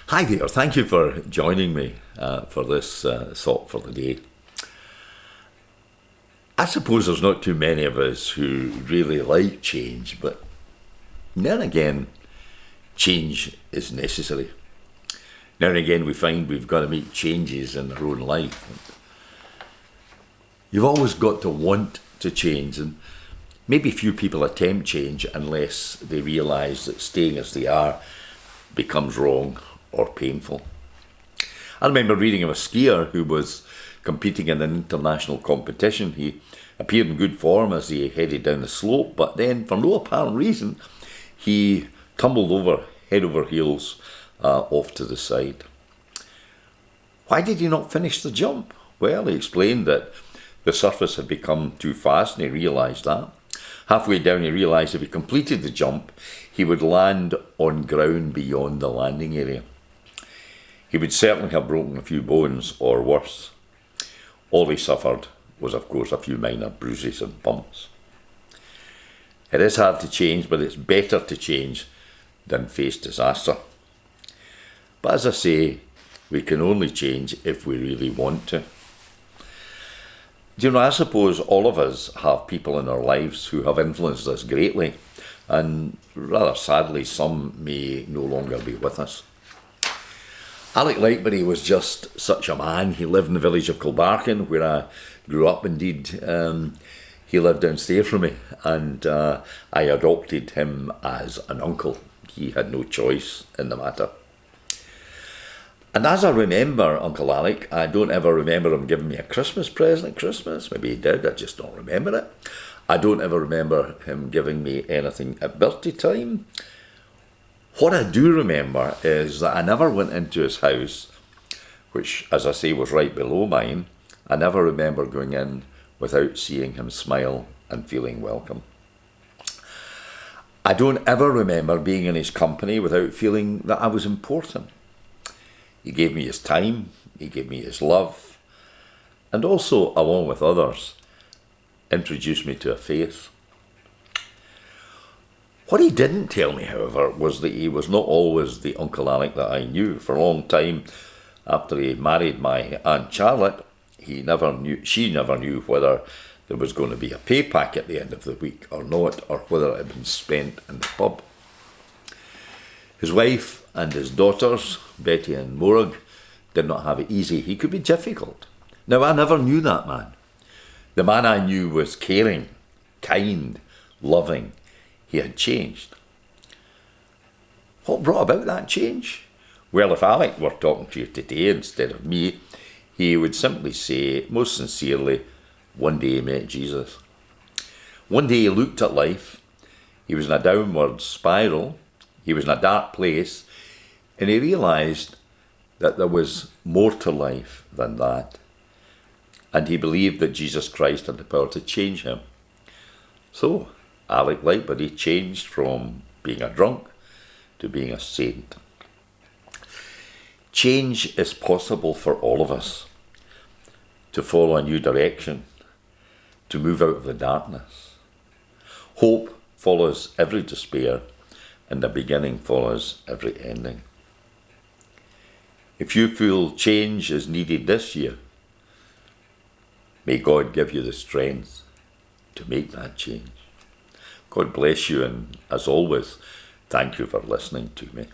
Hi there, thank you for joining me for this thought for the day. I suppose there's not too many of us who really like change, but now and again, change is necessary. Now and again, we find we've got to make changes in our own life. You've always got to want to change, and maybe few people attempt change unless they realise that staying as they are becomes wrong or painful. I remember reading of a skier who was competing in an international competition. He appeared in good form as he headed down the slope, but then, for no apparent reason, he tumbled over, head over heels, off to the side. Why did he not finish the jump? Well, he explained that the surface had become too fast, and he realised that. Halfway down, he realised if he completed the jump, he would land on ground beyond the landing area. He would certainly have broken a few bones, or worse. All he suffered was, of course, a few minor bruises and bumps. It is hard to change, but it's better to change than face disaster. But as I say, we can only change if we really want to. Do you know, I suppose all of us have people in our lives who have influenced us greatly, and rather sadly, some may no longer be with us. Alec Lightbury was just such a man. He lived in the village of Kilbarchan, where I grew up. Indeed, he lived downstairs from me, and I adopted him as an uncle. He had no choice in the matter. And as I remember Uncle Alec, I don't ever remember him giving me a Christmas present at Christmas. Maybe he did, I just don't remember it. I don't ever remember him giving me anything at birthday time. What I do remember is that I never went into his house, which, as I say, was right below mine. I never remember going in without seeing him smile and feeling welcome. I don't ever remember being in his company without feeling that I was important. He gave me his time, he gave me his love, and also, along with others, introduced me to a faith. What he didn't tell me, however, was that he was not always the Uncle Alec that I knew. For a long time after he married my Aunt Charlotte, she never knew whether there was going to be a pay pack at the end of the week or not, or whether it had been spent in the pub. His wife and his daughters, Betty and Morag, did not have it easy. He could be difficult. Now, I never knew that man. The man I knew was caring, kind, loving. He had changed. What brought about that change? Well, if Alec were talking to you today instead of me, he would simply say, most sincerely, one day he met Jesus. One day he looked at life. He was in a downward spiral. He was in a dark place. And he realised that there was more to life than that. And he believed that Jesus Christ had the power to change him. So, Alec Lightbury changed from being a drunk to being a saint. Change is possible for all of us. To follow a new direction, to move out of the darkness. Hope follows every despair, and the beginning follows every ending. If you feel change is needed this year, may God give you the strength to make that change. God bless you, and as always, thank you for listening to me.